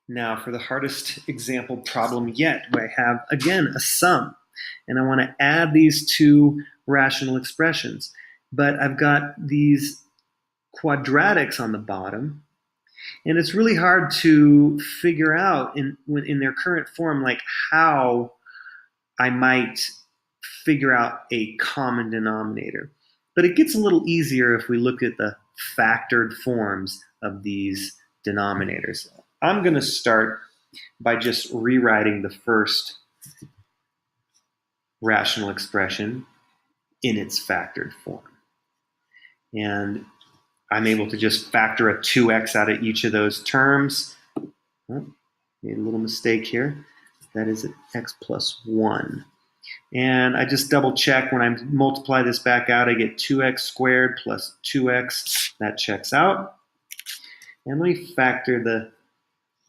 Now for the hardest example problem yet, where I have, again, a sum. And I want to add these two rational expressions. But I've got these quadratics on the bottom. And it's really hard to figure out in their current form, like how I might figure out a common denominator. But it gets a little easier if we look at the factored forms of these denominators. I'm going to start by just rewriting the first rational expression in its factored form. And I'm able to just factor a 2x out of each of those terms. Oh, made a little mistake here. That is x plus 1. And I just double check when I multiply this back out, I get 2x squared plus 2x. That checks out. And let me factor the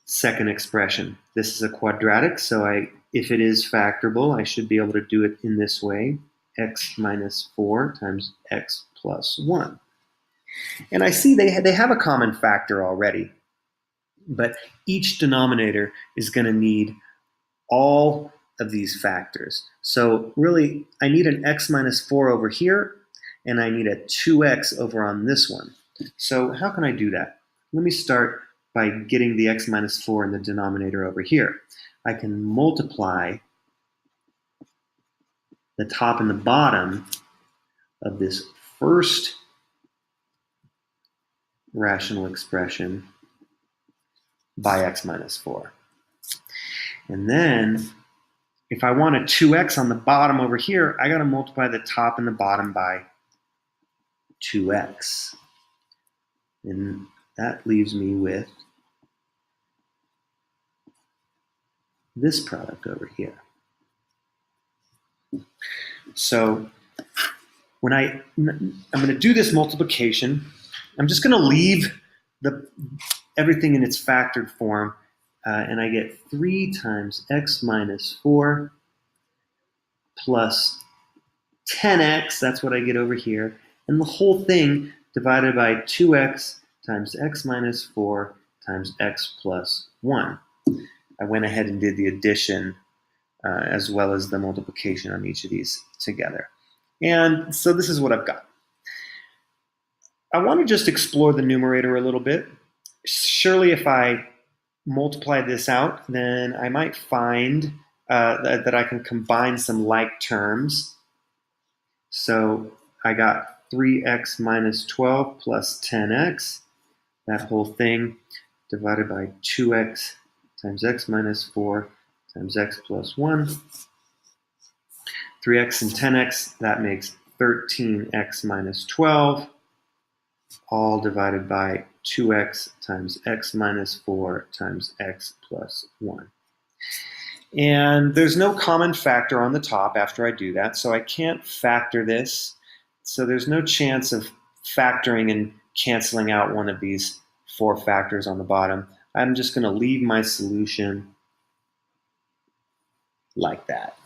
second expression. This is a quadratic, so if it is factorable, I should be able to do it in this way. X minus 4 times x plus 1. And I see they have a common factor already, but each denominator is going to need all of these factors. So really, I need an x minus 4 over here, and I need a 2x over on this one. So how can I do that? Let me start by getting the x minus 4 in the denominator over here. I can multiply the top and the bottom of this first rational expression by x minus 4. And then if I want a 2x on the bottom over here, I got to multiply the top and the bottom by 2x. And that leaves me with this product over here. So when I'm going to do this multiplication, I'm just going to leave everything in its factored form, and I get 3 times x minus 4 plus 10x, that's what I get over here, and the whole thing divided by 2x times x minus 4 times x plus 1. I went ahead and did the addition as well as the multiplication on each of these together. And so this is what I've got. I want to just explore the numerator a little bit. Surely if I multiply this out, then I might find that I can combine some like terms. So I got 3x minus 12 plus 10x, that whole thing divided by 2x times x minus 4 times x plus 1. 3x and 10x, that makes 13x minus 12, all divided by 2x times x minus 4 times x plus 1. And there's no common factor on the top after I do that, so I can't factor this. So there's no chance of factoring and canceling out one of these 4 factors on the bottom. I'm just going to leave my solution like that.